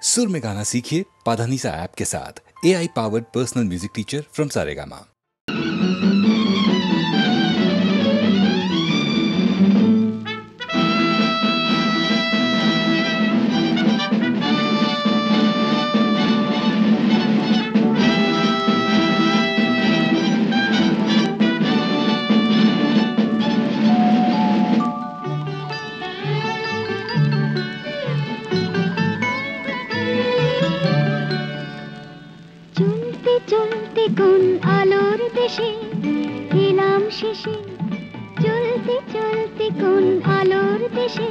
सुर में गाना सीखिए पाधानीसा ऐप के साथ। AI powered personal music teacher from Saregama. কোন আলোর দেশে এলাম শেষে, চলতে চলতে কোন আলোর দেশে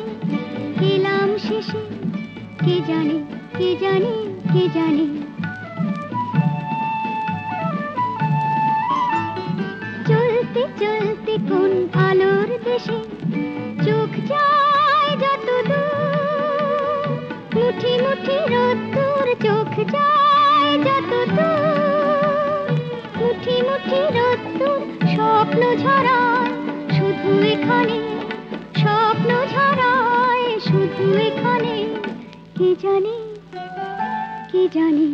এলাম শেষে, কে জানে কে জানে কে জানে। চলতে চলতে কোন আলোর দেশে চোখ যায় যত দূর, মুঠি মুঠি রোদ্দুর চোখ যায় যত দূর, মুঠি মুঠি রোদ্দুর স্বপ্ন ঝরায় শুধু এখানে, স্বপ্ন ঝরায় শুধু এখানে, কে জানে কে জানে।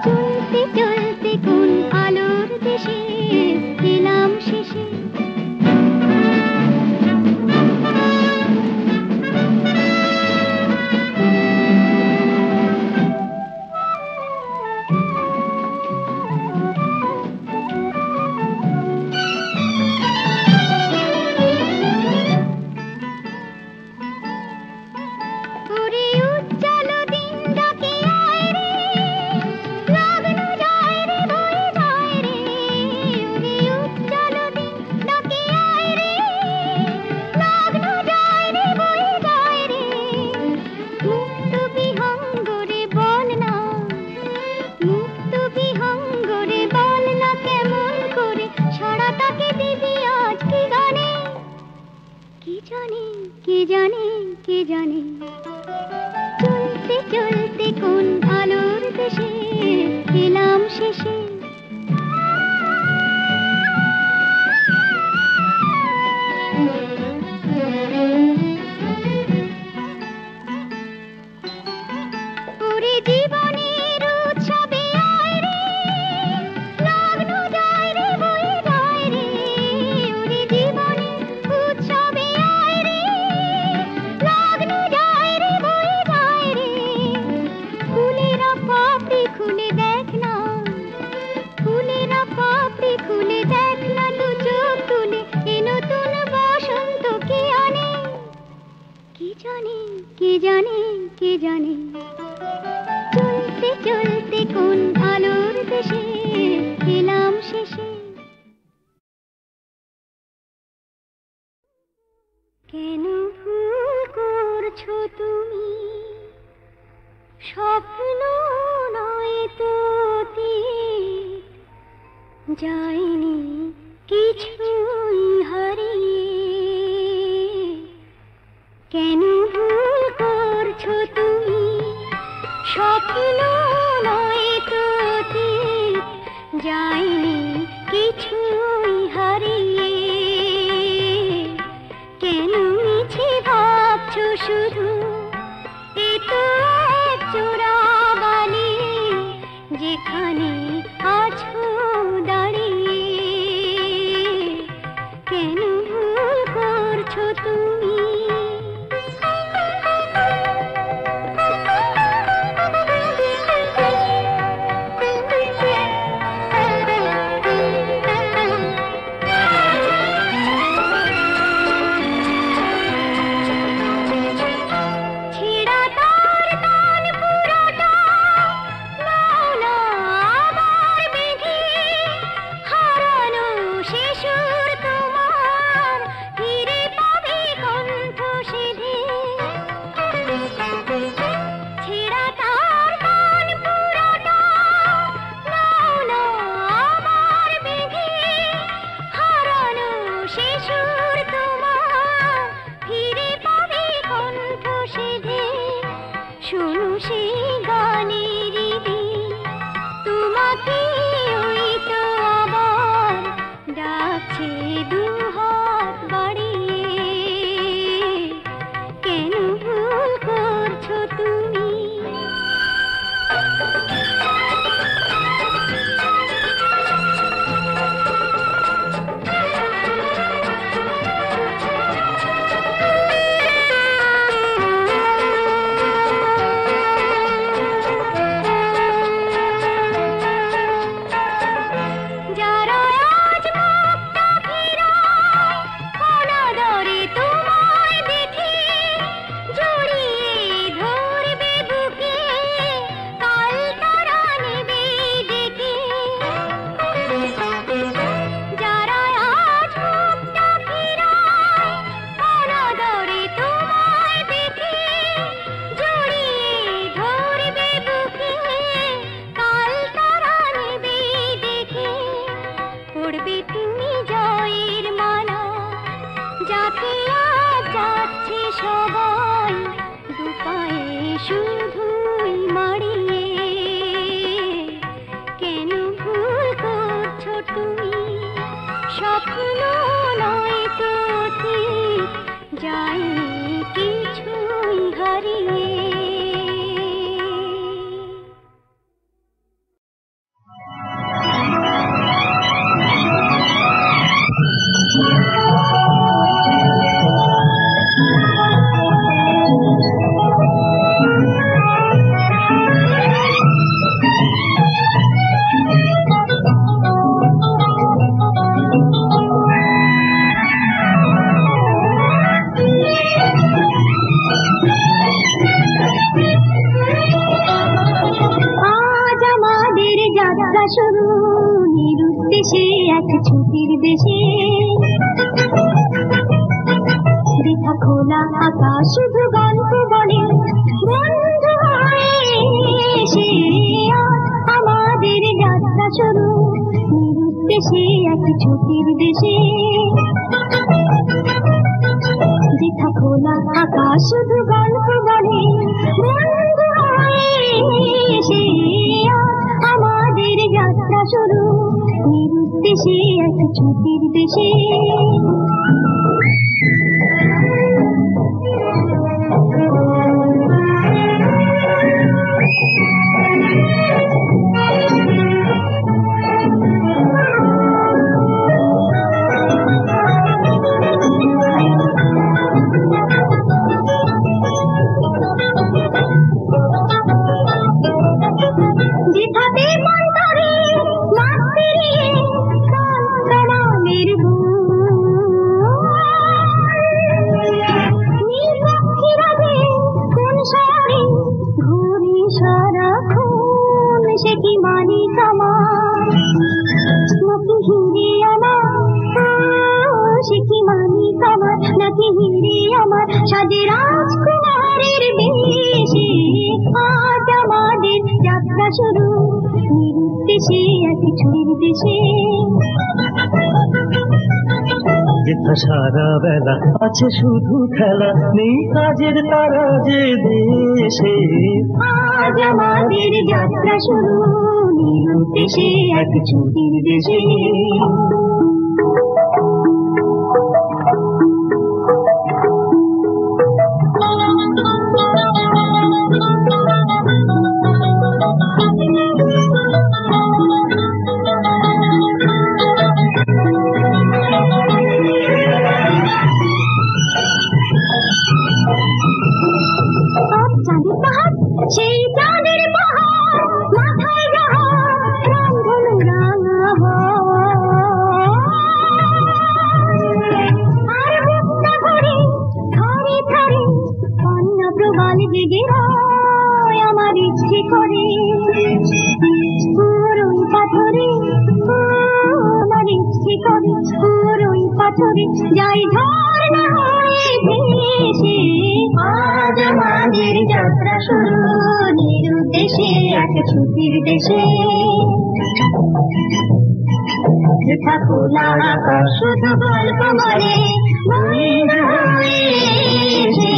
চলতে চলতে কোন আলোর দেশে এলাম শেষে। কে জানে কে জানে। চলতে চলতে কোন আলোর দেশে এলাম শেষে। ওরে জীবনের উৎসবে আয় রে, লগ্ন যায় রে বয়ে যায় রে, ওরে জীবনের উৎসবে আয় রে, লগ্ন যায় রে বয়ে যায় রে। ফুলেরা পাপড়ি খুলে দেখ না, ফুলেরা পাপড়ি খুলে দেখ না, দু চোখ তুলে এ নতুন বসন্ত কে আনে, কে জানে কে জানে কে জানে। চলতে চলতে কোন আলোর দেশে এলাম শেষে। কেন ভুল করছো তুমি, স্বপ্ন নয় তো অতীত, যায়নি কিছুই হারিয়ে। কেন ভুল করছো তুমি, স্বপ্ন নয় তো অতীত, যায়নি কিছুই হারিয়ে। কেন মিছে ভাবছো শুধু, এ তো এক চোরাবালি, যেখানে আছো দাঁড়িয়ে। কেন ভুল করছো তুমি। কেন ভুল করছো তুমি। শুরু নিরুদ্দেশে এক ছুটির দেশে। বৃথা খোলা আকাশ শুধু গল্প বলে, বন্ধু হয়ে এসে আমাদের যাত্রা শুরু নিরুদ্দেশে এক ছুটির দেশে। বৃথা খোলা আকাশ শুধু গল্প বলে, বন্ধু হয়ে এসে আমাদের যাত্রা শুরু নিরুদ্দেশে এক ছুটির দেশে। সাজে রাজকুমারের বেশে আজ আমাদের যাত্রা শুরু নিরুদ্দেশে এক ছুটির দেশে। যেথা সারা বেলা আছে শুধু খেলা, নেই কাজের তারা যে দেশে আজ আমাদের যাত্রা শুরু নিরুদ্দেশে এক ছুটির দেশে। সেই চাঁদের পাহাড় মাথায় জাহাজ রামধনু রাঙা আর বুকটা ভরে থরে থরে কন্যা প্রবাল জেগে রয় আমার ইচ্ছে করে। পুরোই পাথরে আমার ইচ্ছে করে, পুরোই পাথরে যাই ঝর্ণা হয়ে ভেসে আজ আমাদের যাত্রা শুরু নিরুদ্দেশে এক ছুটির দেশে। বৃথা খোলা আকাশ শুধু গল্প বলে, বন্ধু হয়ে এসে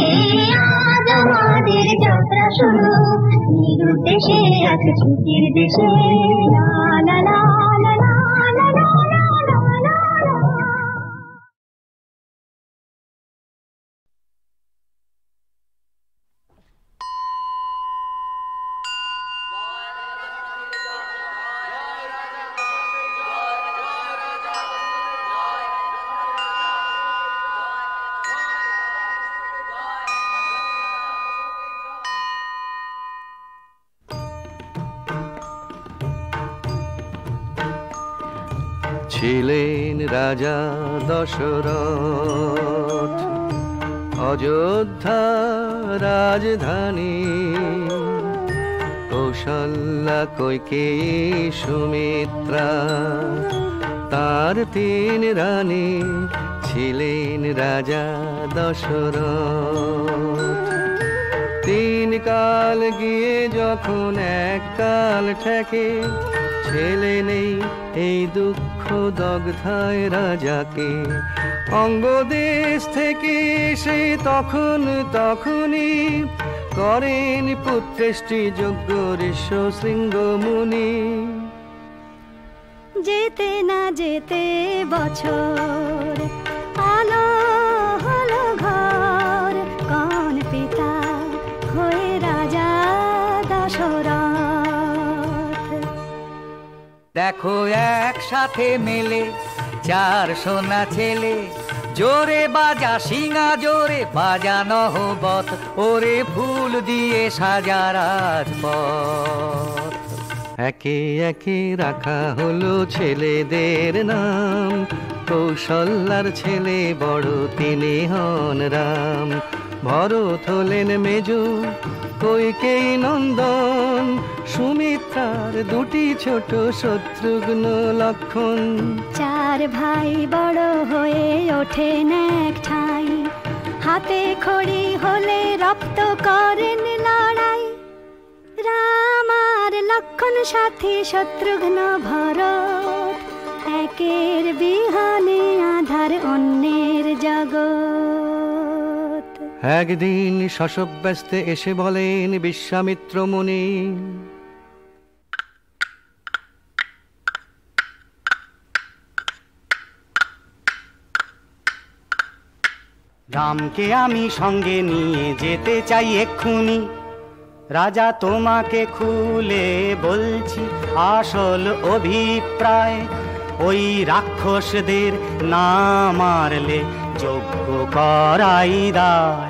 আজ আমাদের যাত্রা শুরু নিরুদ্দেশে এক ছুটির দেশে। লা লা লা লা লা লা লা লা লা। ছিলেন রাজা দশরথ অযোধ্যা রাজধানী, কৌশল্যা কৈকেয়ী সুমিত্রা তার তিন রানী ছিলেন রাজা দশরথ। তিন কাল গিয়ে যখন এক কাল ঠেকে, ছেলে নেই এই দুঃখ দগ্ধায় রাজাকে। অঙ্গদেশ থেকে সে তখনই করেন পুত্রেষ্টি যোগ্য ঋষ্য শৃঙ্গ মুনি। যেতে না যেতে বছর আলো হলো ঘর, কোন পিতা হয়ে রাজা দশরথ। দেখো একসাথে মেলে চার সোনা ছেলে, জোরে বাজা সিঙা জোরে বাজা নহবত, ওরে ফুল দিয়ে সাজা রাজপথ। একে একে রাখা হলো ছেলেদের নাম, কৌশল্যার ছেলে বড় তিনি হন রাম। ভরত হলেন মেজ, কইকেয়ী নন্দন, সুমিত্রার দুটি ছোট শত্রুঘ্ন লক্ষণ। 4 ভাই বড় হয়ে ওঠেন এক ঠাই, হাতে খড়ি হলে রক্ত করেন লড়াই। রাম আর লক্ষণ সাথী শত্রুঘ্ন ভরত, একের বিহানে আধার অন্যের জগৎ। একদিন শশব্যস্তে এসে বলেন বিশ্বামিত্র মুনি, রামকে আমি সঙ্গে নিয়ে যেতে চাই এক্ষুনি। রাজা তোমাকে খুলে বলছি আসল অভিপ্রায়, ওই রাক্ষসদের না মারলে যজ্ঞ করাই দায়।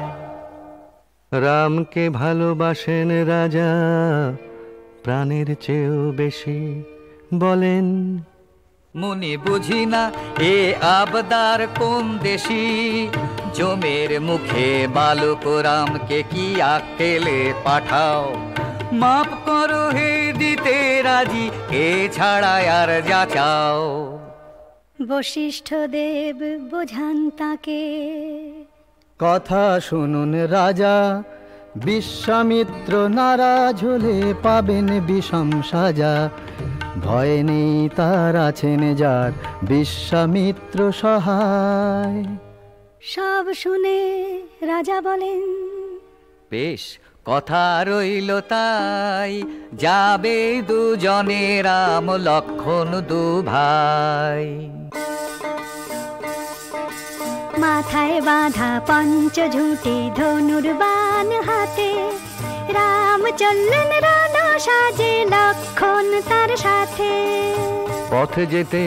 রামকে ভালোবাসেন রাজা প্রাণের চেয়েও বেশি, বলেন মুনি বুঝি না এ আবদার কোন দেশি, জমের মুখে বালক রামকে কি আকেলে পাঠাও। মাপ করো হে দিতে রাজি, এ ছাড়া আর যা চাও। বশিষ্ঠ দেব বোঝান তাকে, কথা শুনুন রাজা, বিশ্বামিত্র নারাজ হলে পাবেন বিষম সাজা। ভয় নেই তার আছেন যার বিশ্বামিত্র সহায়। সব শুনে রাজা বলেন, বেশ কথা রইল তাই, যাবে দুজনে রাম লক্ষণ দু ভাই। মাথায় বাঁধা পঞ্চঝুঁটি ধনুর বাণ হাতে, রাম চললেন রণ সাজে লক্ষণ তার সাথে। পথে যেতে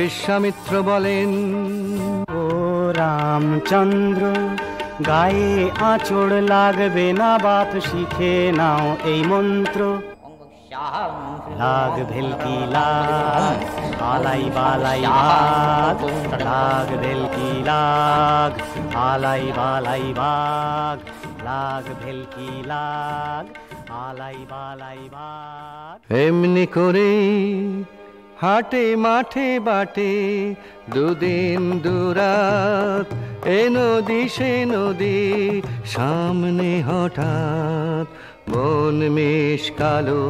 বিশ্বামিত্র বলেন, ও রামচন্দ্র, গায়ে আঁচড় লাগবে না, বাপ শিখে নাও এই মন্ত্র। লাগ ভেলকি লাগ, আলাই বালাই বাগ, লাগ ভেলকি লাগ, আলাই বালাই বাগ, লাগ ভেলকি লাগ, আলাই বালাই বাগ। এমনি করে হাটে মাঠে বাটে দুদিন দুরাত, এ নদী সে নদী সামনে হঠাৎ। বন মেষ কালো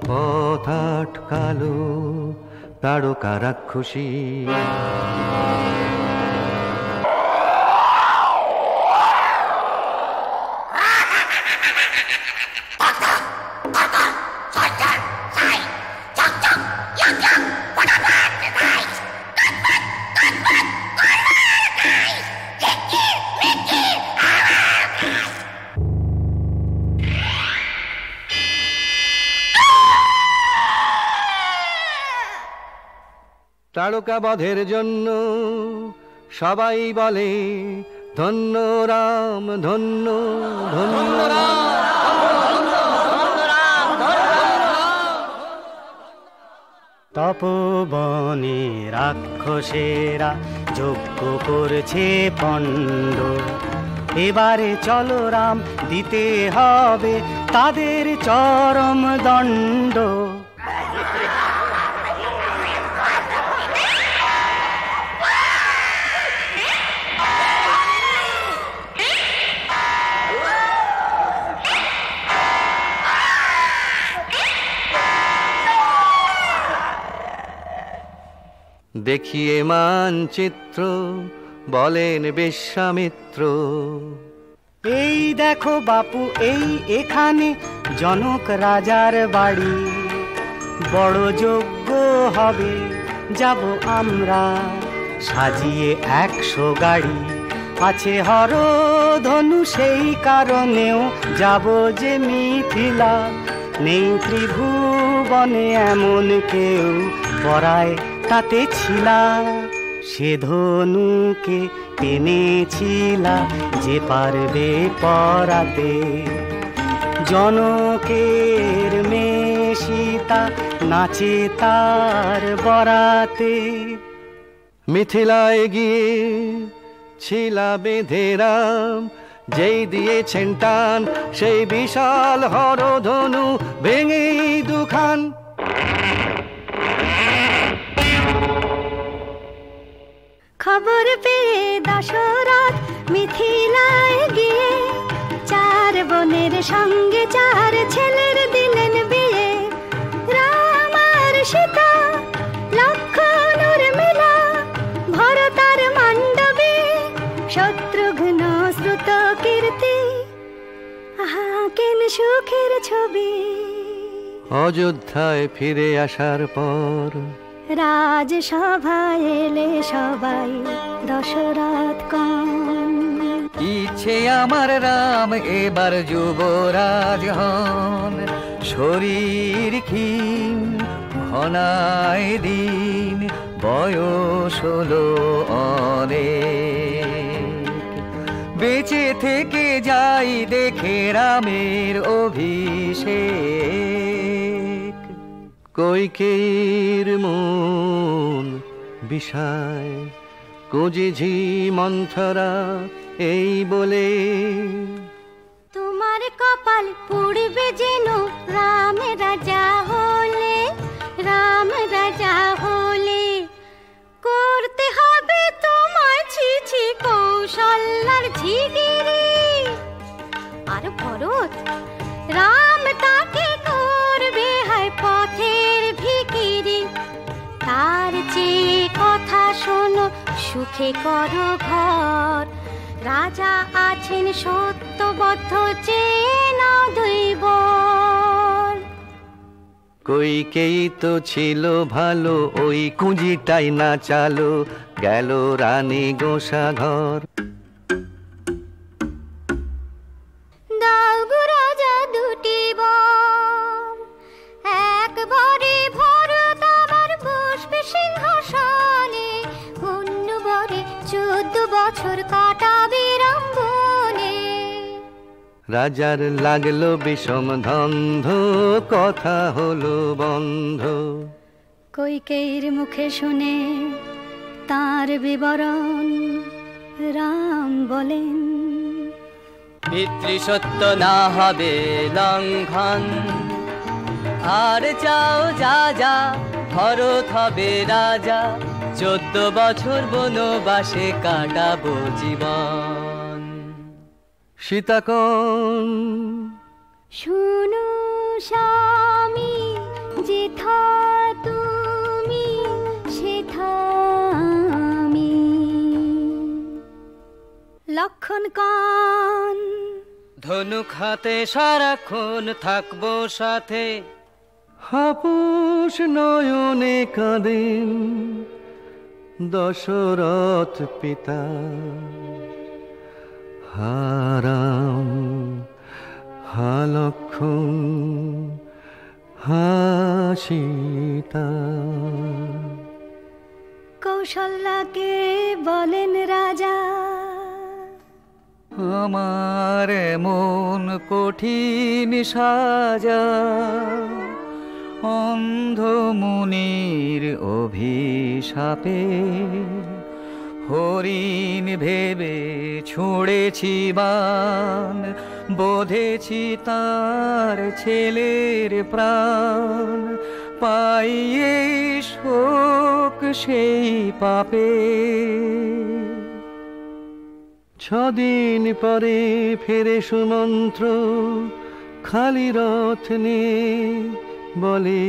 পথ আটকালো, তারকা রাক্ষসী। তারকা বধের জন্য সবাই বলে ধন্য রাম, ধন্য ধন্য রাম। তপবনে রাক্ষসেরা যজ্ঞ করছে পণ্ড, এবারে চলো রাম, দিতে হবে তাদের চরম দণ্ড। দেখিয়ে মানচিত্র বলেন বিশ্বামিত্র, এই দেখো বাপু, এই এখানে জনক রাজার বাড়ি। বড় যজ্ঞ হবে, যাব আমরা সাজিয়ে 100 গাড়ি। আছে হর ধনু, সেই কারণেও যাব যে মিথিলা। নেই ত্রিভুবনে এমন কেউ, পরায় তাতে ছিলা। সে ধনুকে টেনেছিলা যে পারবে পরাতে। জনকের মেয়ে সীতা নাচে তার বরাতে। মিথিলায় গিয়ে ছিলা বেঁধে রাম, যেই দিয়েছেন টান সেই বিশাল হরধনু ভেঙেই দুখান। খবর পেয়ে দশরথ মিথিলায় গিয়ে চার বোনের সঙ্গে চার ছেলের দিলেন বিয়ে। রাম আর সীতা লক্ষ্মণ উর্মিলা ভরতার মণ্ডপে শত্রুঘ্ন শ্রুত কীর্তি আহা কেন সুখের ছবি। অযোধ্যায় ফিরে আসার পর রাজসভায় এলে সবাই দশরথ কন। ইচ্ছে আমার রাম এবার যুবরাজ হন, শরীর ক্ষীণ ঘনায় দিন, বয়স হলো অনেক, বেঁচে থেকে যাই দেখে রামের অভিষেক। কইকেয়ীর মন বিষায় কুঁজিঝি মন্থরা এই বলে, তোমার কপাল পুড়বে যেন রাম রাজা হলে, রাম রাজা হলে করতে হবে তোমায় ছিছি কৌশল্যার ঝিগিরি। আর ভরত রাম তাকে করবে হয় পথের ভিখিরি। তার চেয়ে কথা শোনো সুখে করো ঘর, রাজা আছেন সত্যবদ্ধ চেয়ে নাও দুই বর। কইকেয়ী তো ছিল ভালো ওই কুঁজিটাই না চালো, গেল রানী গোসা ঘর। দাও গো রাজা দুটি বর, একবারে ভরত আবার বসবে সিংহাসনে, অন্য বরে 14 বছর কাটাবে রামবনে। রাজার লাগলো বিষম ধন্ধ, কথা হলো বন্ধ। কইকেয়ীর মুখে শুনে তার বিবরণ রাম বলেন, পিতৃসত্য না হবে লঙ্ঘন, আর চাও যা যা ভরত হবে রাজা, 14 বছর বনবাসে কাটাবো জীবন। সীতাকণ শুনো স্বামী যেথা তুমি সেথা আমি। লক্ষণ কন ধনুক হাতে সারাক্ষণ থাকবো সাথে, হাপুস নয়নে কাঁদেন দশরথ পিতা। হারাম হা লক্ষণ হা সীতা। কৌশল্যাকে বলেন রাজা, আমার মন কঠিন সাজা, অন্ধ মুনির অভিশাপে হরিণ ভেবে ছুঁড়েছি বান, বোধেছি তার ছেলের প্রাণ, পাইয়ে শোক সেই পাপে। 6 দিন পরে ফেরে সুমন্ত্র খালি রথ নিয়ে বলে,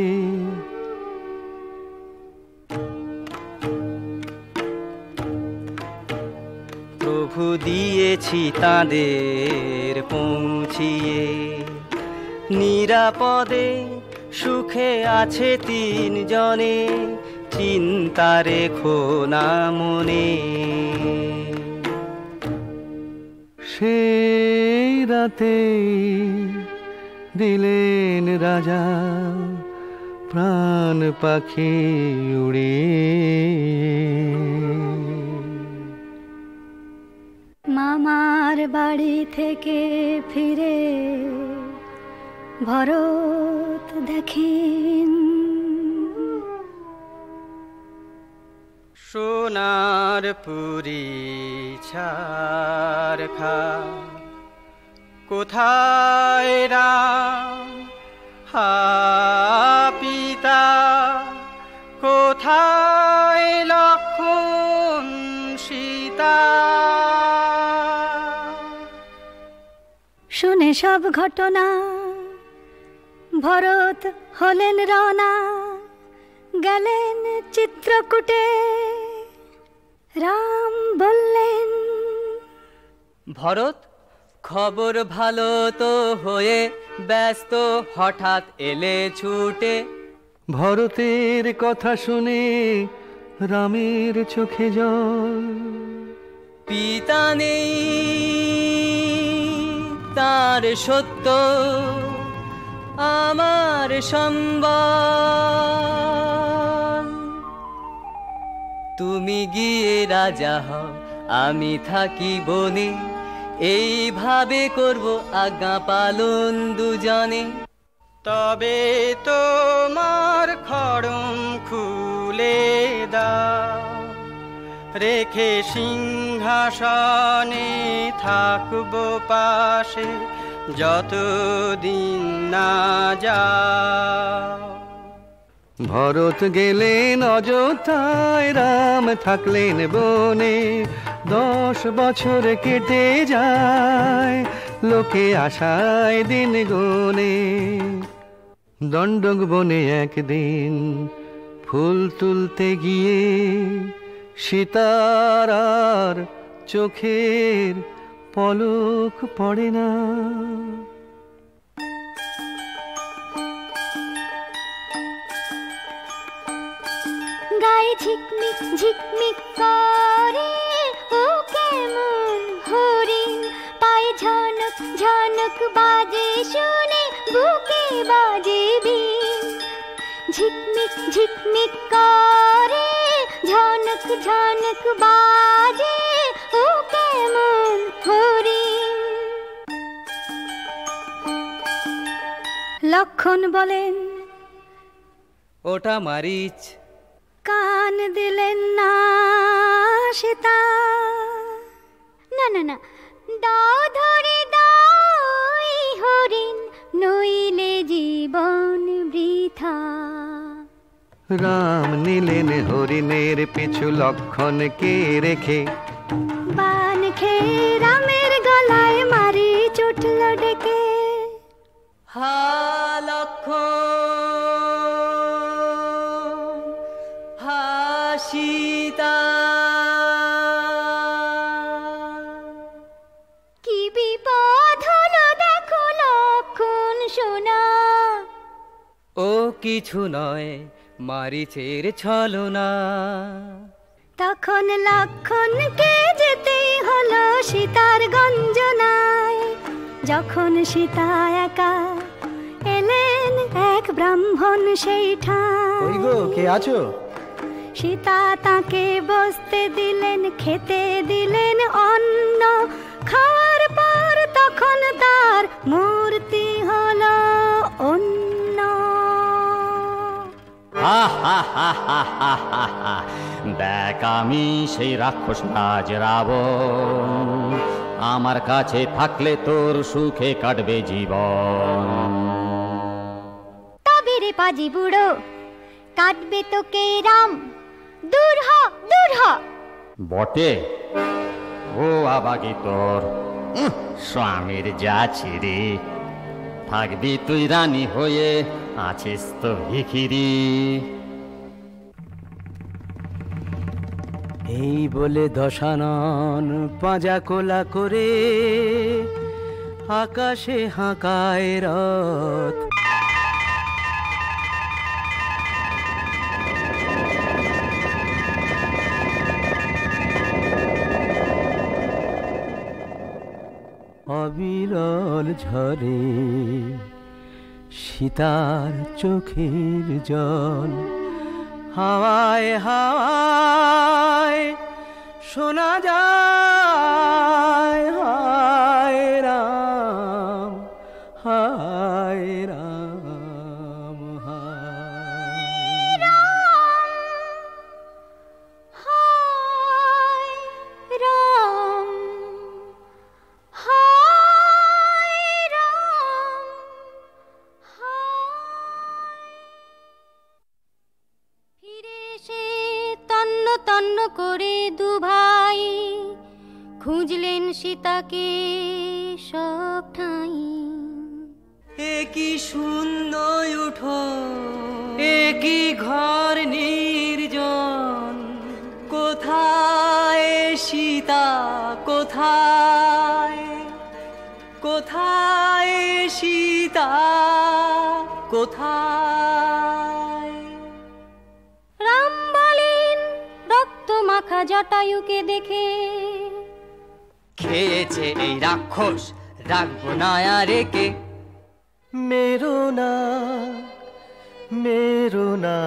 প্রভু দিয়েছি তাদের পৌঁছিয়ে, নিরাপদে সুখে আছে 3 জনে, চিন্তা রেখো না মনে। সেই রাতে দিলেন রাজা প্রাণ পাখি উড়িয়ে। মামার বাড়ি থেকে ফিরে ভরত দেখেন সোনার পুরী ছাড়খা, কোথায় রাম হা পিতা, কোথায় লক্ষ্মণ সীতা। শুনে সব ঘটনা ভরত হলেন রওনা, গেলেন চিত্রকূটে। রাম বললেন, ভরত খবর ভালো তো হয়ে ব্যস্ত হঠাৎ এলে ছুটে। ভরতের কথা শুনে রামের চোখে জল। পিতা নেই তার সত্য আমার সম্বল। তুমি গিয়ে রাজা হও, আমি থাকি বনে, এইভাবে করব আজ্ঞা পালন দুজনে। তবে তোমার খড়ম খুলে দাও, রেখে সিংহাসনে থাকবো পাশে যতদিন না যাও। ভরত গেলেন অযোধ্যায়, রাম থাকলেন বনে। 10 বছর কেটে যায়, লোকে আশায় দিন গুনে। দণ্ডক বনে একদিন ফুল তুলতে গিয়ে সীতার আর চোখের পলক পড়ে না। গায়ে ঝিকমিক ঝিকমিক করে ও কেমন হরিণ, পায়ে ঝনক ঝনক বাজে শুনে বুকে বাজে বিন। ঝিকমিক ঝিকমিক করে ঝনক ঝনক বাজে ও কেমন হরিণ। লক্ষণ বলেন, ওটা মারিচ। কান দিলেন না সীতা। না না না, দাও ধরে দাও এই হরিণ, নইলে জীবন বৃথা। রাম নিলেন হরিণের পিছু লক্ষণকে রেখে। বান খেয়ে রামের গলায় মারি চুটল ডেকে। হা লক্ষণ হা সীতা, কি বিপদ হলো দেখো লক্ষণ সোনা। ও কিছু নয় মারিচের ছলনা। তখন লক্ষণকে যেতেই হলো সীতার গঞ্জনায়। যখন সীতা একা এলেন এক ব্রাহ্মণ সেই ঠায়। ওই গো, কে আছো? সীতা তাকে বসতে দিলেন, খেতে দিলেন অন্ন। খাওয়ার পর তখন তার মূর্তি হলো অন্য। দেখ আমি সেই রাক্ষস রাজ রাবণ, আমার কাছে থাকলে তোর সুখে কাটবে জীবন। তবে রে পাজি বুড়ো, কাটবে তোকে রাম, দূর হ দূর হ। বটে, ও আবাগি তোর স্বামীর যা ছিড়ি, থাকবি তুই রানী হয়ে, আছিস তো ভিখিরি। এই বলে দশানন পাঁজা কোলা করে আকাশে হাঁকায় রথ। অবিরল ঝরে সীতার চোখের জল। হাওয়ায় হাওয়ায় শোনা যায় হায় রাম হায় রাম হায় রাম হায় রাম হায় করে দু ভাই খুঁজলেন সীতাকে সব ঠাঁই। এ কি শূন্য উঠো, এ কি ঘর নির্জন, কোথায় সীতা কোথায়, কোথায় সীতা কোথায়? রাম বলেন রক্ত মাখা জটায়ুকে দেখে, খেয়েছে এই রাক্ষস, রাখবো না আর একে। মেরো না মেরো না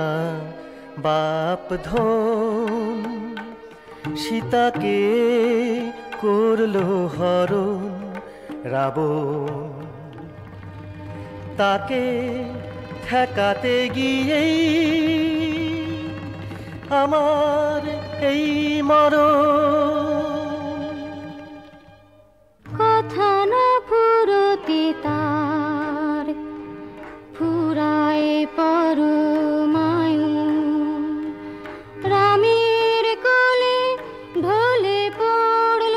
বাপ ধন, সীতাকে করলো হরণ রাবণ। তাকে ঠেকাতে গিয়েই আমার এই মরণ। কথা না ফুরতে তার ফুরায় পরমায়ু, রামের কোলে ঢলে পড়ল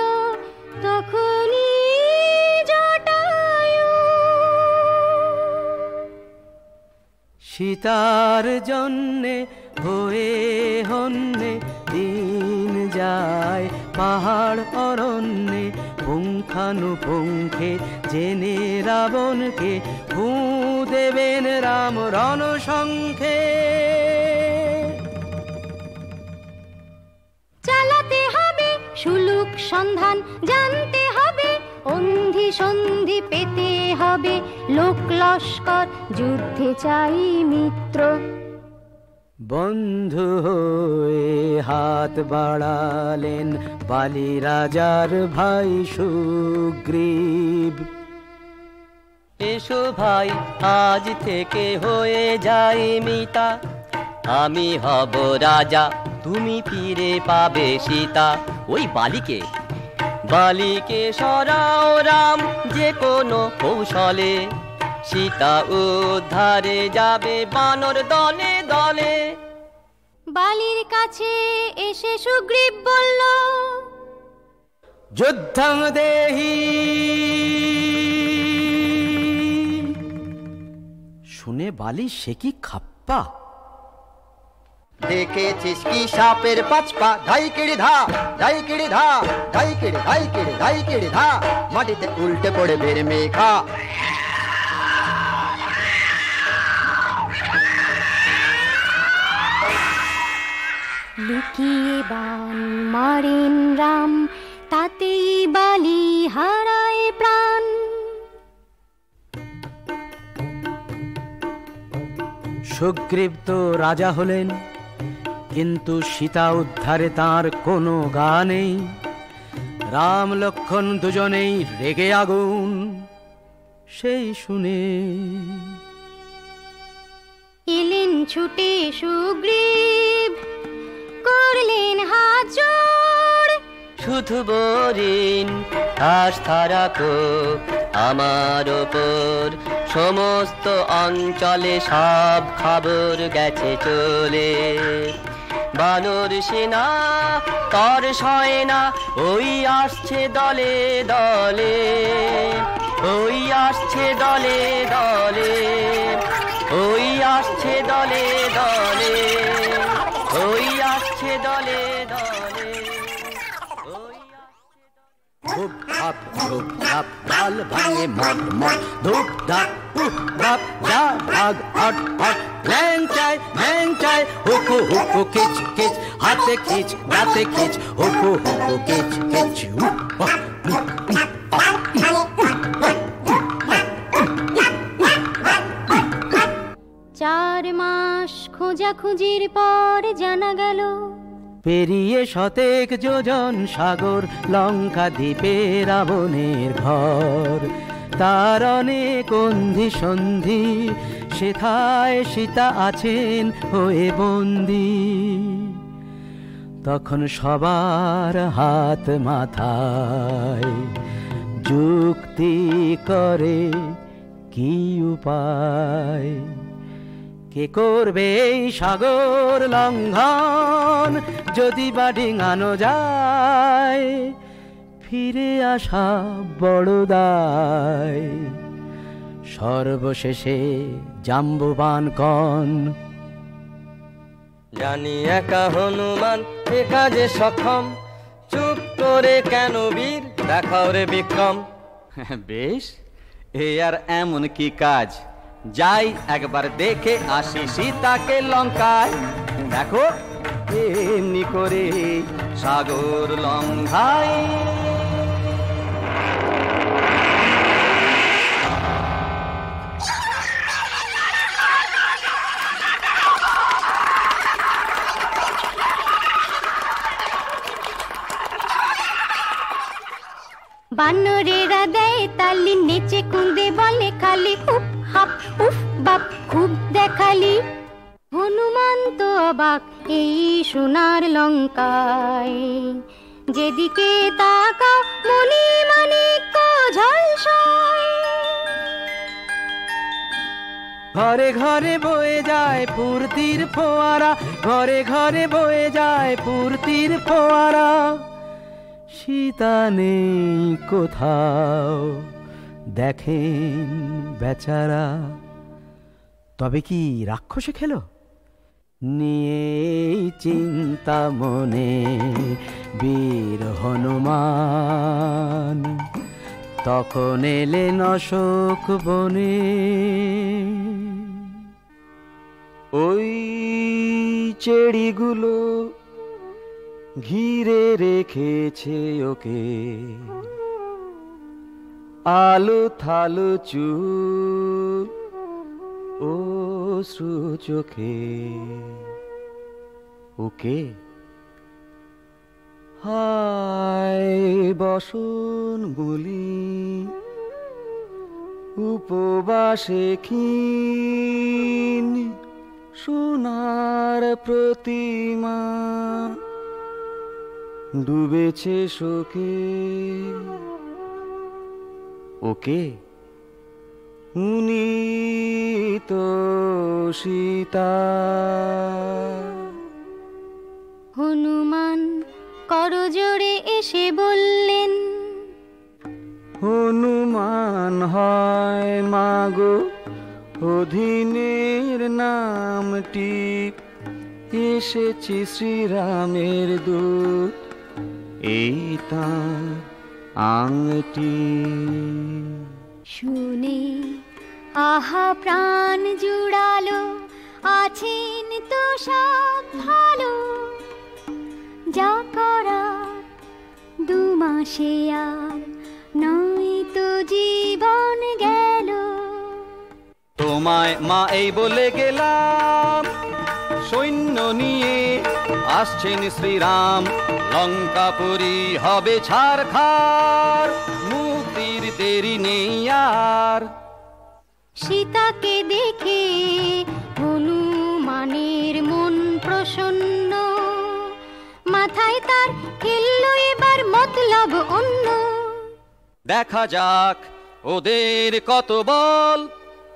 তখনই জটায়ু। সীতার জন্যে হয়ে হন্যে দিন যায় পাহাড় অরণ্যে, পুঙ্খানুপুঙ্খে জেনে রাবণকে ভূ দেবেন রাম রণশঙ্খে। চালাতে হবে সুলুক সন্ধান, জানতে হবে অন্ধি সন্ধি, পেতে হবে লোক লস্কর, যুদ্ধে চাই মিত্র। বন্ধু হয়ে হাত বাড়ালেন বালি রাজার ভাই সুগ্রীব। এসো ভাই আজ থেকে হয়ে যাই মিতা, আমি হব রাজা, তুমি ফিরে পাবে সীতা। ওই বালিকে বালিকে সরাও রাম যে কোনো কৌশলে, সীতা উদ্ধারে যাবে বানর দলে দলে। বালির কাছে এসে সুগ্রীব বলল, যুদ্ধং দেহি। শুনে বালি সে কি খাপ্পা, দেখেছিস কি সাপের পাঁচ পা, ধাই কিড়ি ধা ধাই কিড়ি ধা ধাই কিড়ি ধাই কিড়ি ধাই কিড়ি ধা, মাটিতে উল্টে পড়ে বের মেঘা। লুকিয়ে বান মারেন রাম, তাতেই বালি হারায় প্রাণ। সুগ্রীব তো রাজা হলেন, কিন্তু সীতা উদ্ধারে তার কোনো গা নেই। রাম লক্ষ্মণ দুজনেই রেগে আগুন, সেই শুনে এলেন ছুটে সুগ্রীব, করলেন হাত জোড়। শুধু বরিন আস্থা রাখো আমার ওপর, সমস্ত অঞ্চলে সব খবর গেছে চলে। বানর সেনা তর সয় না, ওই আসছে দলে দলে, ওই আসছে দলে দলে, ওই আসছে দলে দলে, ওই আসছে দলে দলে। ধূপ ধাপ ধূপ ধাপ, ডাল ভাঙে মট মট, ধূপ ধাপ উপ ধাপ, যা ভাগ হট হট, ল্যাং চাই হুকু হুকু কিচ কিচ, হাতে খিচ দাঁতে খিচ, হুকু হুকু কিচ কিচ। চার মাস খোঁজাখুঁজির পর জানা গেল, পেরিয়ে শতেক যোজন সাগর, লঙ্কা দ্বীপে রাবণের ঘর। তার অনেক অন্ধি সন্ধি, সেথায় সীতা আছেন হয়ে বন্দি। তখন সবার হাত মাথায়, যুক্তি করে কি উপায়, কে করবে এই সাগর লঙ্ঘন, যদি বা ডিঙানো যায় ফিরে আসা বড় দায়। সর্বশেষে জাম্বুবান কন, জানি একা হনুমান এ কাজে সক্ষম, চুপ করে কেন বীর দেখাও রে বিক্রম। বেশ, এ আর এমন কি কাজ, যাই একবার দেখে আসি সীতাকে লঙ্কায়। দেখো এমনি করে সাগর লঙ্ঘায়। বানরেরা দেয় তালি, নেচে কুঁদে বলে খালি হুপ হাপ উফ বাপ খুব দেখালি। হনুমান তো অবাক এই সোনার লঙ্কায়, যেদিকে তাকাও মনি মানিক্য ঝলসায়। ঘরে ঘরে বয়ে যায় পূর্তির ফোয়ারা, ঘরে ঘরে বয়ে যায় পূর্তির ফোয়ারা। সীতা নেই কোথাও দেখেন বেচারা। তবে কি রাক্ষসে খেলো? নিয়ে চিন্তা মনে বীর হনুমান, তখন এলেন অশোক বনে। ওই চেড়িগুলো ঘিরে রেখেছে ওকে, আলো থালো চুল অশ্রু চোখে। ওকে হায় বসন বলি উপবাসে ক্ষীণ সোনার প্রতিমা ডুবেছে শোকে। ওকে উনি তো সীতা। হনুমান করজোড়ে এসে বললেন, হনুমান হয় মাগো অধীনের নামটি, এসেছি শ্রীরামের দূত এই তাঁর আংটি। শুনে আহা প্রাণ জুড়ালো, আছেন তো সব ভালো, যা করার 2 মাসে আর নয় তো জীবন গেল। তোমায় মা এই বলে গেলাম, সৈন্য নিয়ে আসছেন শ্রীরাম, লঙ্কাপুরী হবে ছারখার, মুক্তির দেরি নেই আর। সীতাকে দেখে হনুমানের মন প্রসন্ন, মাথায় তার খেললো এবার মতলব অন্য। দেখা যাক ওদের কত বল,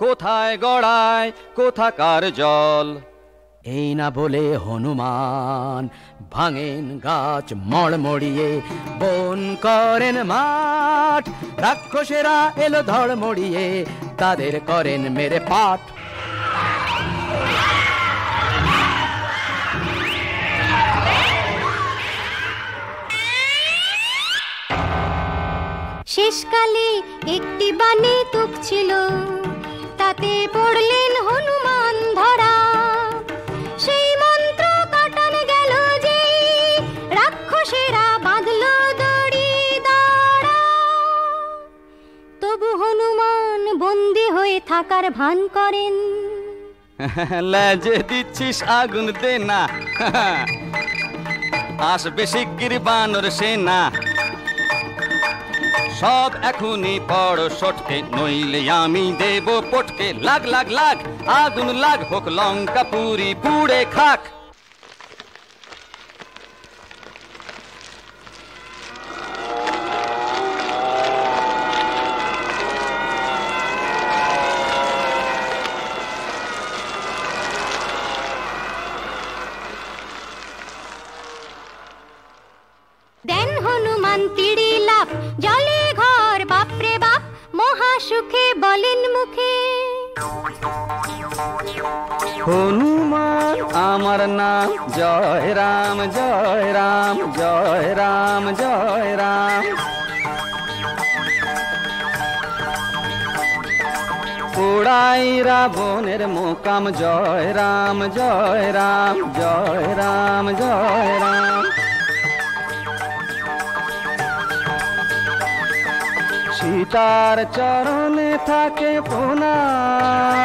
কোথায় গড়ায় কোথাকার জল। এই না বলে হনুমান ভাঙেন গাছ মড়মড়িয়ে, বন করেন মাঠ। রাক্ষসেরা এলো ধড় মড়িয়ে, তাদের করেন মেরে পাঠ। শেষকালে একটি বানে তুক ছিল, তাতে পড়লেন হনুমান ধরা। সেই মন্ত্র কাটান গেল যে, রাক্ষসেরা বাঁধল দড়ি দাঁড়া। তবু হনুমান বন্দী হয়ে থাকার ভান করেন। লেজে দিচ্ছিস আগুন দে না, আসবে শিগগির বানর সেনা। সব এখনই পড় সটকে, নইলে আমি দেব পটকে। লাগ লাগ লাগ আগুন লাগ, হোক লঙ্কা পুরি পুড়ে খাক। হনুমান তিড়ি লাফ, জলে ঘর বাপরে বাপ, মহা সুখে বলেন মুখে। হনুমান আমার নাম, জয় রাম জয় রাম জয় রাম জয় রাম। পোড়াই রাবণের মোকাম, জয় রাম জয় রাম জয় রাম জয় রাম। সীতার চরণে থাকে প্রণাম,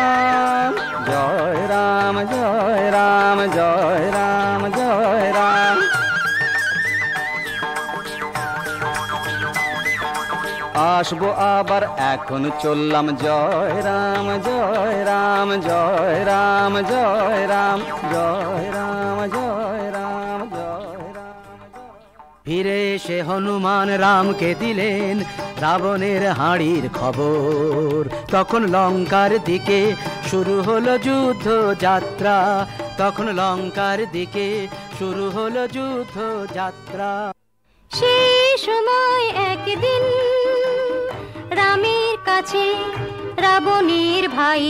জয় রাম জয় রাম জয় রাম জয় রাম। আসবো আবার এখন চললাম, জয় রাম জয় রাম জয় রাম জয় রাম জয় রাম জয় রাম জয় রাম। ফিরে এসে হনুমান রামকে দিলেন রাবণের হাঁড়ির খবর। তখন লঙ্কার দিকে শুরু হলো যুদ্ধ যাত্রা, তখন লঙ্কার দিকে শুরু হলো যুদ্ধ যাত্রা। সেই সময় একদিন রামের কাছে রাবণের ভাই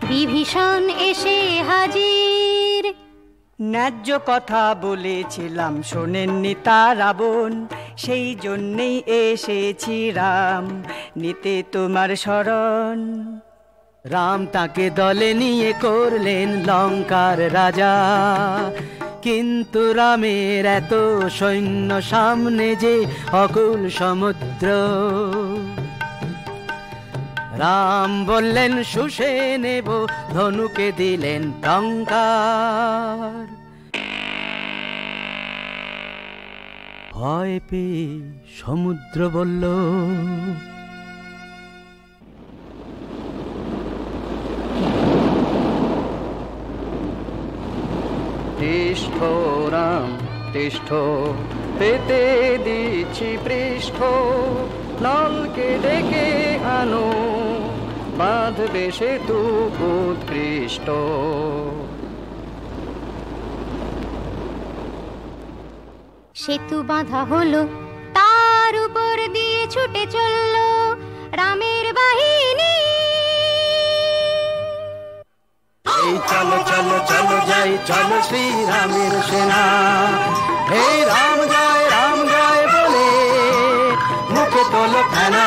বিভীষণ এসে হাজির। ন্যায্য কথা বলেছিলাম শোনেননি তা রাবণ, সেই জন্যেই এসেছি রাম নিতে তোমার শরণ। রাম তাকে দলে নিয়ে করলেন লঙ্কার রাজা, কিন্তু রামের এত সৈন্য সামনে যে অকুল সমুদ্র। রাম বললেন শুষে নেব, ধনুকে দিলেন টঙ্কার। ভয় পেয়ে সমুদ্র বলল, তিষ্ঠ রাম তিষ্ঠ, পেতে দিচ্ছি পৃষ্ঠ। নলকে ডেকে আনো, বাঁধবে সেতু উৎকৃষ্ট। সেতু বাঁধা হলো, তার উপর দিয়ে ছুটে চলল রামের বাহিনী। এই চলো চলো চলো যাই, চলো শ্রীরামের সেনা। হে রাম জয় বলে মুখে তোলো ফেনা।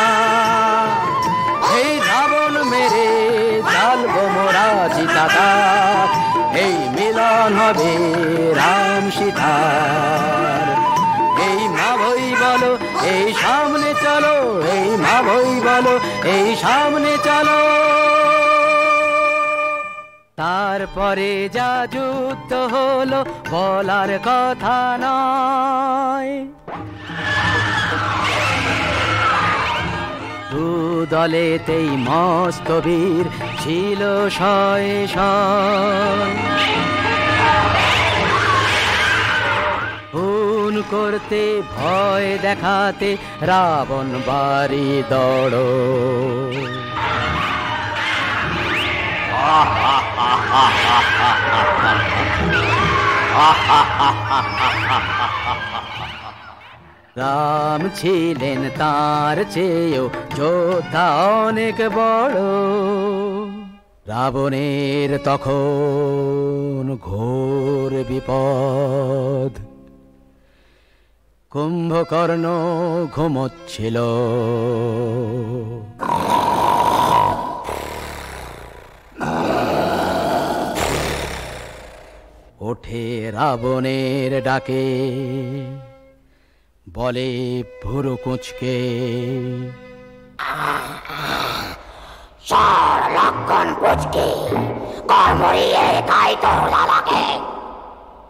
এই রাবণ মেরে জ্বালবো মোরা জিতাতা, এই মিলন হবে রাম সীতার। এই মা বই বলো এই সামনে চলো, এই মা বই বলো এই সামনে চলো। তারপরে যা যুদ্ধ হলো বলার কথা নয়। দু দলেতেই মস্ত বীর ছিল শয়ে শয়। খুন করতে ভয় দেখাতে রাবণ বাড়ি দৌড়। রাম ছিলেন তার চেয়েও যোদ্ধা অনেক বড়। রাবণের তখন ঘোর বিপদ, কুম্ভকর্ণ ঘুমোচ্ছিল। ওঠে রাবণের ডাকে, বলে ভুরু কুঁচকে, লক্ষণ পুচকে কর্মরিয়ে খাই তোর দাদাকে।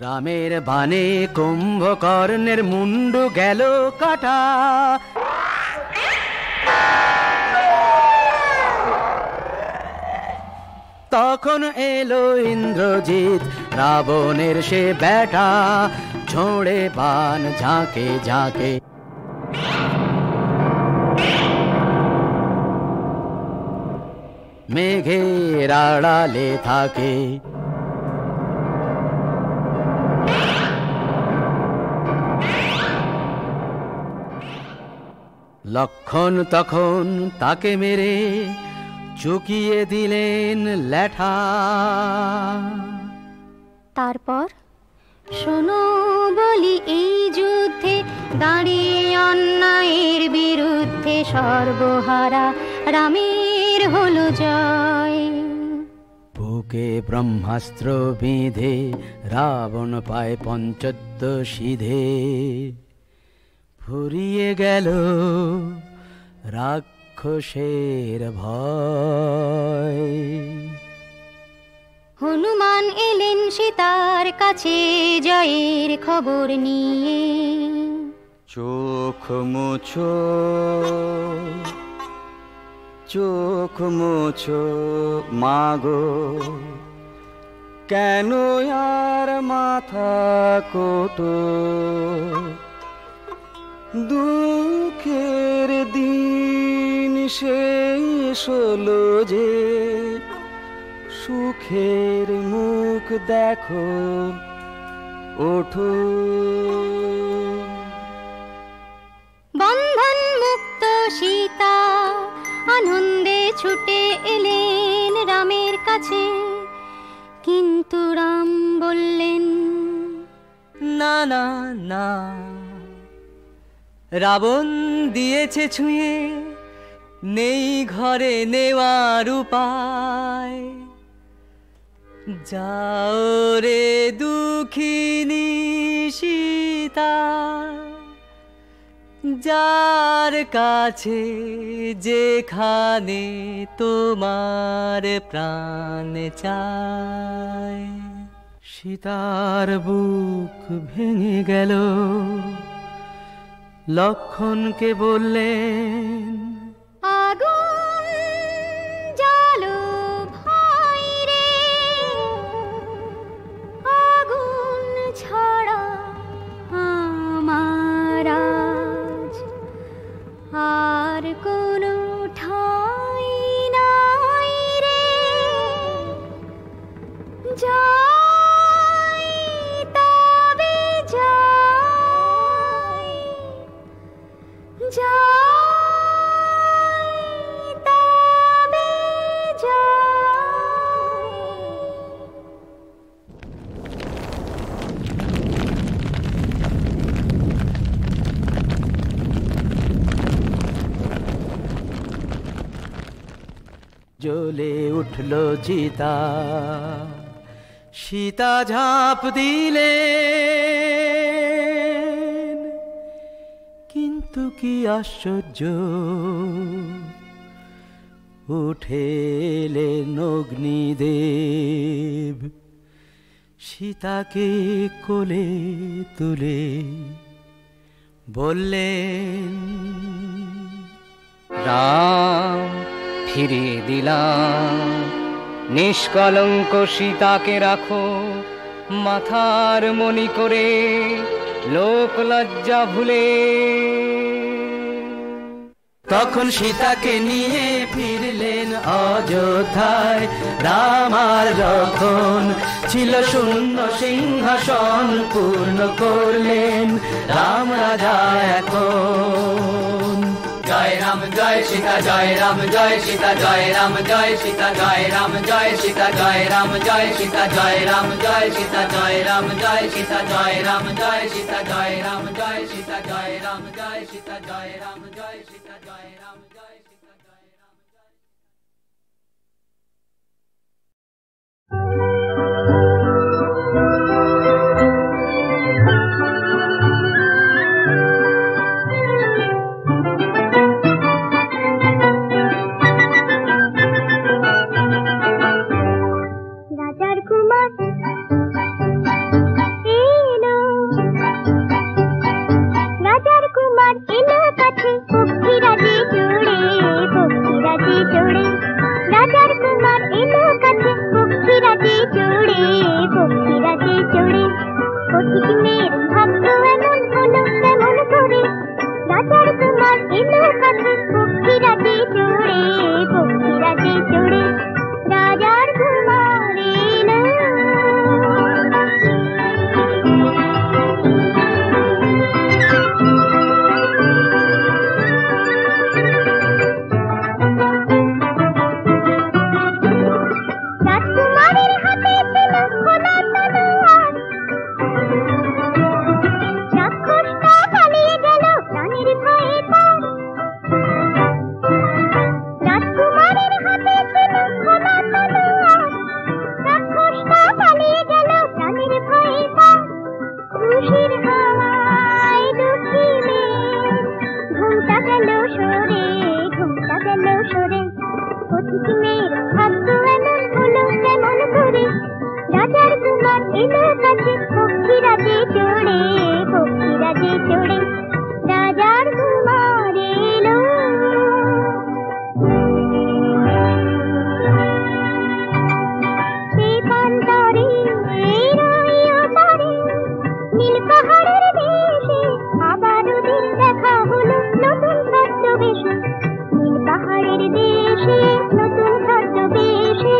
রামের বানে কুম্ভকর্ণের মুন্ডু গেল কাটা। তখন এলো ইন্দ্রজিৎ রাবণের সে বেটা, ছোড়ে বান ঝাঁকে ঝাঁকে। মেঘের আড়ালে থাকে, লক্ষণ তখন তাকে মেরে চুকিয়ে দিলেন ল্যাঠা। তারপর শোনো বলি, এই যুদ্ধে দাঁড়িয়ে অন্যায়ের বিরুদ্ধে সর্বহারা রামের হলো জয়। বুকে ব্রহ্মাস্ত্র বিঁধে রাবণ পায় পঞ্চত্ব সিধে, ফুরিয়ে গেল রাক্ষসের ভয়। হনুমান এলেন সীতার কাছে জয়ের খবর নিয়ে। চোখ মুছো, চোখ মুছো মাগো, কেন আর মাথা কোটো, দুঃখের দিন শেষ হলো যে, সুখের মুখ দেখো ওঠো। বন্ধন মুক্ত সীতা আনন্দে ছুটে এলেন রামের কাছে, কিন্তু রাম বললেন, না না না, রাবণ দিয়েছে ছুঁয়ে, নেই ঘরে নেওয়ার উপায়। যাও রে দুঃখিনী সীতা, যার কাছে যেখানে তোমার প্রাণ চায়। সীতার বুক ভেঙে গেল, লক্ষণকে বললেন, আগুন জ্বালো ভাই রে, আগুন ছাড়া আমার আজ আর কোনো ঠাঁই নাই রে। যাই তবে যাই, যাই তবে যাই। জ্বলে উঠল চিতা, সীতা ঝাঁপ দিলেন, কিন্তু কি আশ্চর্য, উঠে এলেন অগ্নিদেব, সীতাকে কোলে তুলে বললেন, রাম ফিরিয়ে দিলাম, নিষ্কলঙ্ক সীতাকে রাখো মাথার মণি করে, লোক লজ্জা ভুলে। তখন সীতাকে নিয়ে ফিরলেন অযোধ্যায়। রাম আর যখন ছিল শূন্য সিংহাসন পূর্ণ করলেন রাম রাজা এখন। জয় রাম জয় সীতা, জয় রাম জয় সীতা, জয় রাম জয় সীতা, জয় রাম জয় সীতা, জয় রাম জয় সীতা, জয় রাম জয় সীতা, জয় রাম জয় সীতা, জয় রাম জয় সীতা, জয় রাম জয় সীতা, জয় রাম জয় সীতা, জয় রাম জয় সীতা, জয় রাম জয় সীতা, জয় রাম জয়। রাজার কুমার এলো কাছে, পক্ষীরা দেখল মিশিয়ে নতুন ছদ্মবেশে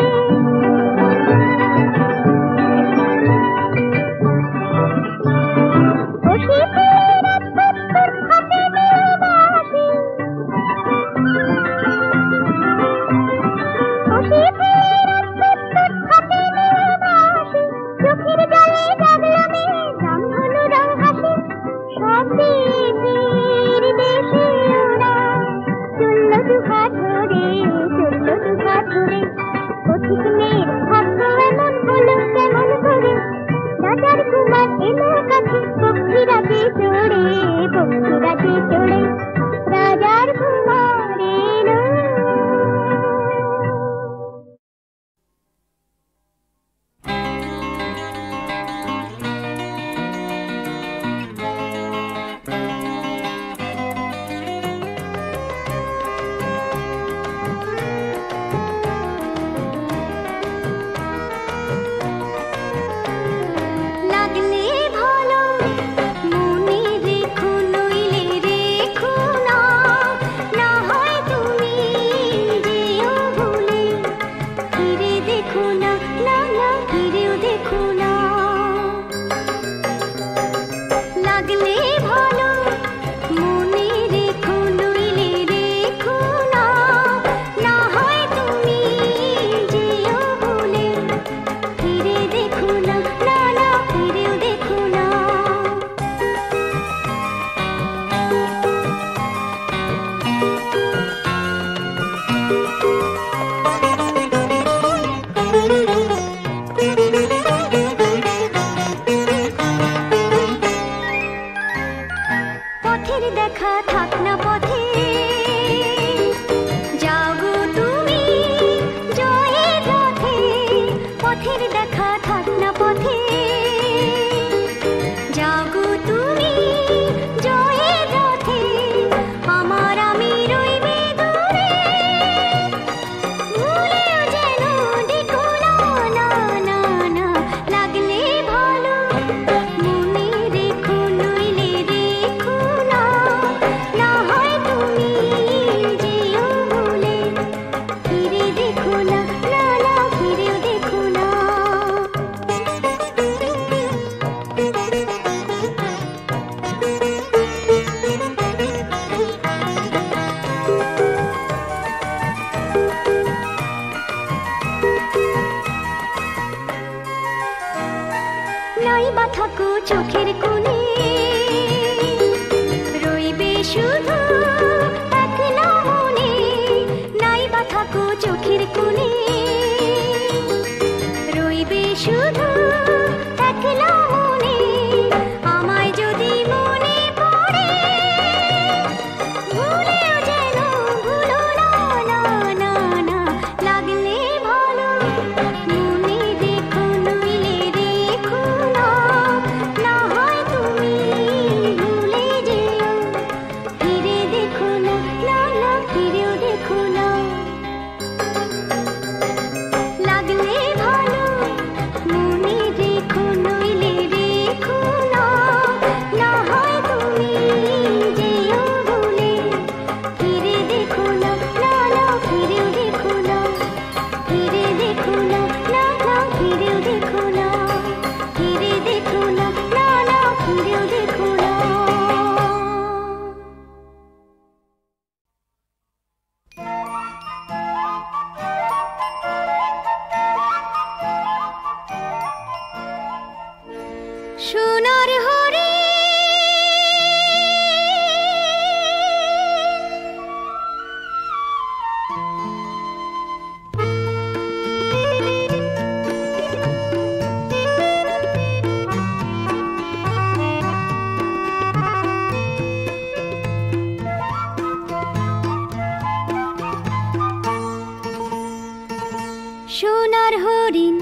সোনার হরিণ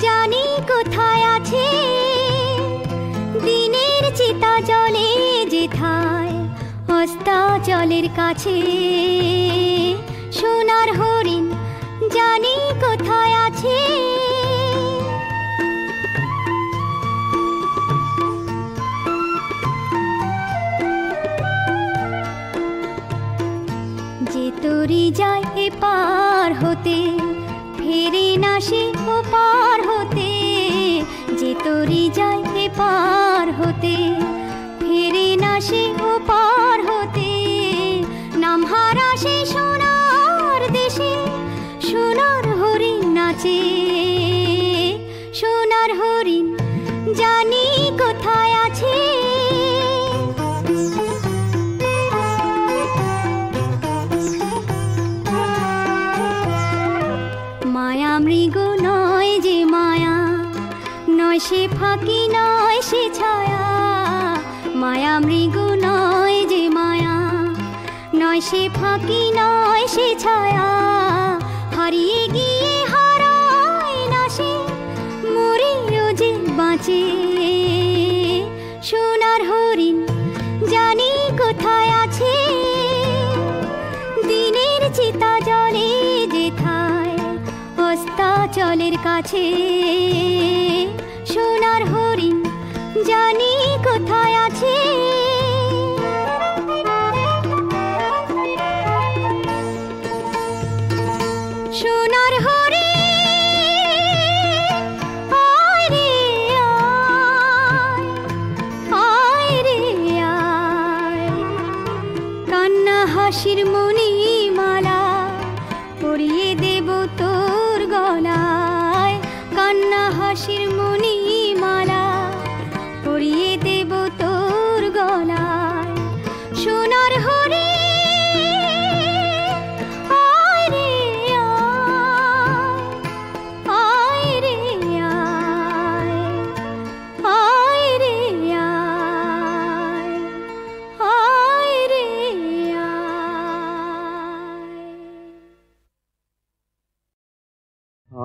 জানি কোথায় আছে, দিনের চিতা জলে যেথায় অস্তাচলের কাছে। সোনার হরিণ জানি কোথায় আছে, যে তরি যায় এপার সে ফাঁকি নয় সে ছায়া, মায়া মৃগ নয় যে মায়া, নয় সে ফাঁকি নয় সে ছায়া, হারিয়ে গিয়ে হারায় না সে, মরেও যে বাঁচে। সোনার হরিণ জানি কোথায় আছে, দিনের চিতা জলে যেথায় অস্তাচলের কাছে। সোনার হরিণ জানি কোথায় আছে। সোনার হরিণ আয় রে আয়, আয় রে আয়, কান্না হাসির মণিমালা পরিয়ে দেব তোর গলায়, কান্না হাসির মণিমালা পরিয়ে দেব তোর গলায়। সোনার হরিণ আয় রে আয়, আয় রে আয়, আয় রে আয়, আয় রে আয়।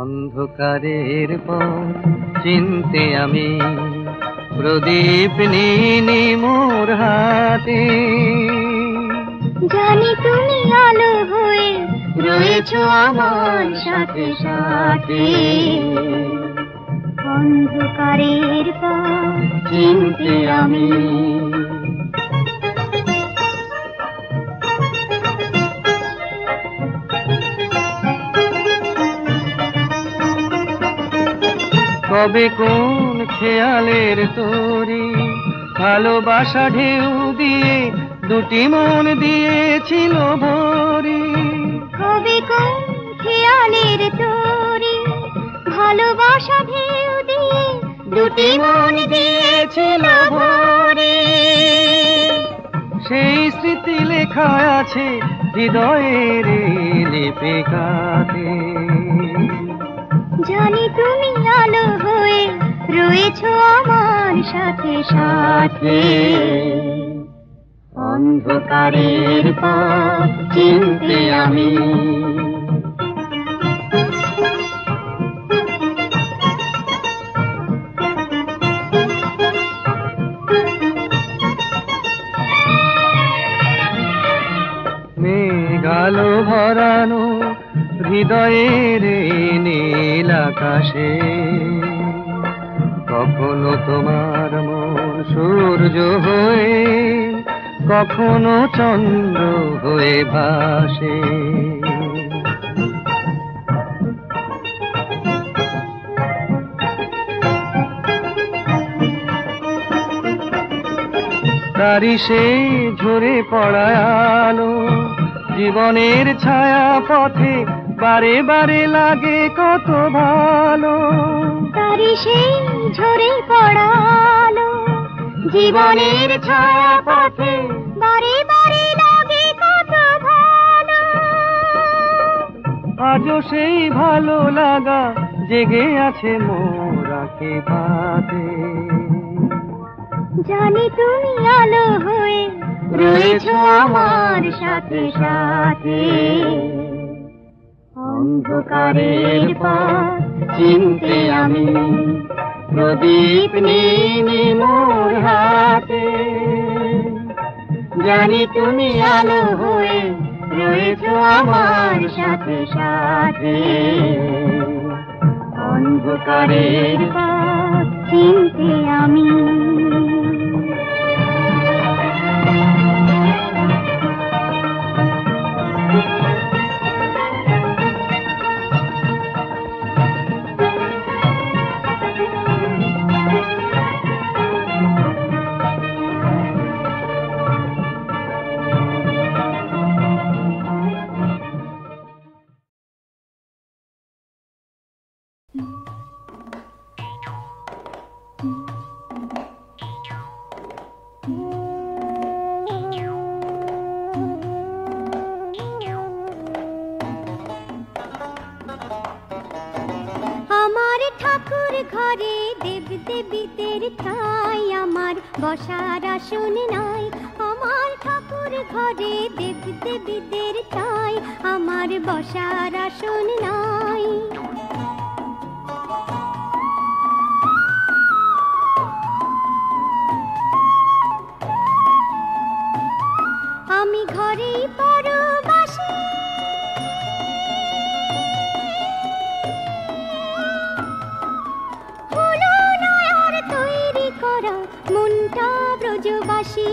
অন্ধকারের পথ চিনতে আমি প্রদীপ নিয়ে মোর হাতে, জানি তুমি আলো হয়ে রয়েছো আমার সাথে সাথে। অন্ধকারের পথ চিনতে আমি কবে কোন খেয়ালের তোরে ভালোবাসা ঢেউ দিয়ে দুটি মন দিয়েছিল ভরে। কবে কোন খেয়ালের তোরে ভালোবাসা ঢেউ দিয়ে দুটি মন দিয়েছিল ভরে। সেই স্মৃতি লেখা আছে হৃদয়ের লিপিকাতে, জানি তুমি আলো হয়ে রয়েছো আমার সাথে সাথে। অন্ধকারের পথ চিনতে আমি মেঘালো ভরানো হৃদয়ের নীল আকাশে, কখনো তোমার মন সূর্য হয়ে কখনো চন্দ্র হয়ে ভাসে। তারি সে ঝরে পড়া আলো জীবনের ছায়া পথে বারে বারে লাগে কত ভালো। তারি সেই ঝরে পড়ালো জীবনের ছায়া পথে বারে বারে লাগে কত ভালো। আজও সেই ভালো লাগা জেগে আছে মোর আঁখি পাতে, জানি তুমি আলো হয়ে রয়েছো আমার সাথে সাথে। অন্ধকারের পথ চিনতে আমি প্রদীপ নিয়ে মোর হাতে, জানি তুমি আলো হয়ে রয়েছো আমার সাথে সাথে। অন্ধকারের পথ চিনতে আমি আমার ঠাকুর ঘরে দেব দেবীদের ঠাই আমার বসার আসন নাই। আমার ঠাকুর ঘরে দেব দেবীদের ঠাই আমার বসার আসন নাই। আমি ঘরেই পরবাসী, হলো নয়ার তৈরি করা মনটা ব্রজবাসী,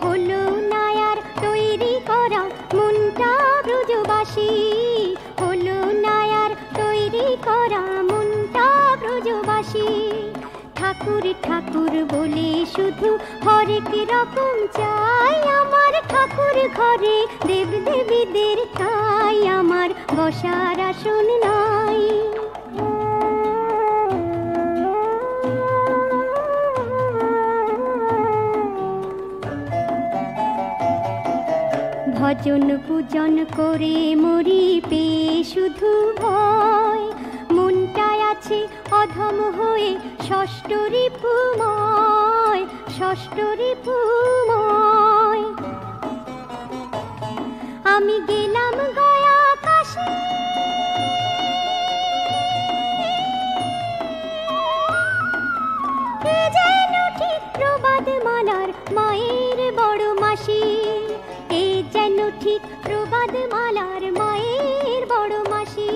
হলো নয়ার তৈরি করা মনটা ব্রজবাসী, হলো নয়ার তৈরি করা মনটা ব্রজবাসী। ঠাকুর ঠাকুর বলে শুধু হরেক রকম চাই আমার ঠাকুর ঘরে দেব দেবীদের ঠাই আমার বসার আসন নাই। ভজন পূজন করে মরি পেয়ে শুধু ভয়, মনটায় আছে অধম হয়ে ষষ্ঠ রিপুময়, ষষ্ঠ রিপুময়। আমি গেলাম গয়া কাশী, কে যেন ঠিক প্রবাদ মালার মায়ের বড় মাসি, এ যেন ঠিক প্রবাদ মালার মায়ের বড় মাসি,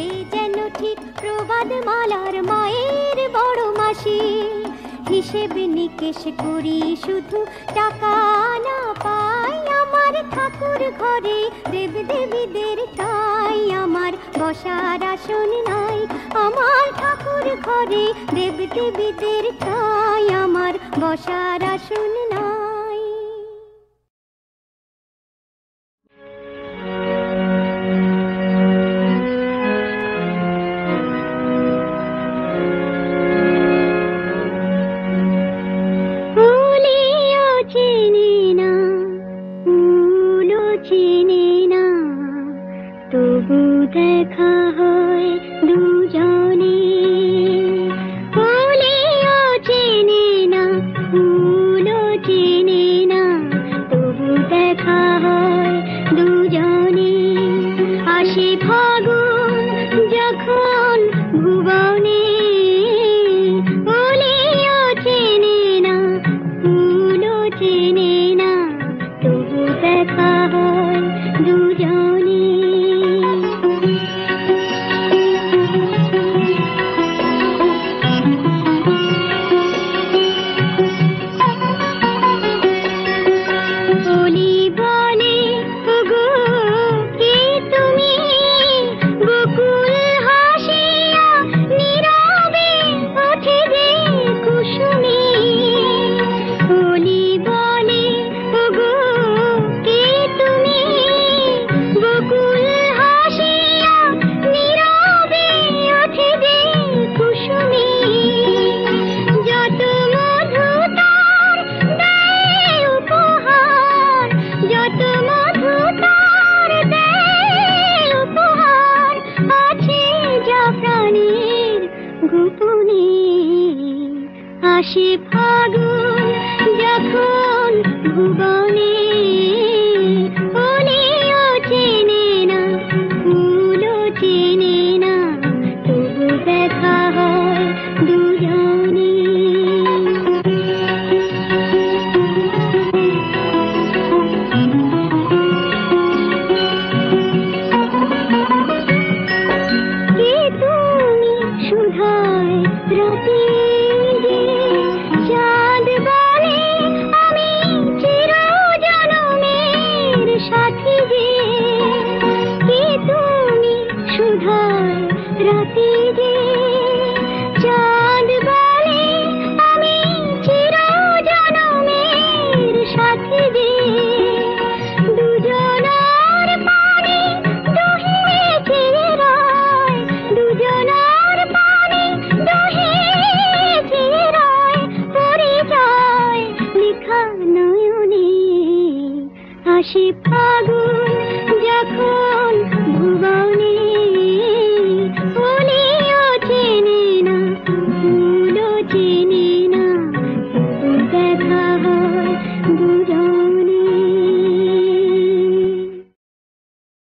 এ যেন ঠিক প্রবাদ মালার মায়ের বড় মাসি। হিসেব নিকেশ করি শুধু টাকা না পাই আমার ঠাকুর ঘরে দেব দেবীদের ঠাই আমার বসার আসন নাই। আমার ঠাকুর ঘরে দেব দেবীদের ঠাই আমার বসার আসন নাই। তবু দেখা হয় দুজনে, বলেও চেনে না, ফুলও চেনে না, তবু দেখা হয় দুজনে। আসে ফাগুন যখন ভুবনে, বলেও চেনে না, ফুলও চেনে না, তবু দেখা হয় দুজনে। আসে ফাগুন যখন ভুবনে, বলেও চেনে না, ফুলও চেনে না, তবু দেখা হয় দুজনে। কে তুমি সুধায় রাতে, চাঁদ বলে আমি চিরজনমের সাথী যে, কে তুমি সুধায় রাতে যে, চাঁদ বলে আমি চিরজনমের সাথী যে। দুজনার পানে দোহে চেয়ে রয়, দুজনার পানে দোহে চেয়ে রয়, পরিচয় লেখা নয়নে। আসে ফাগুন যখন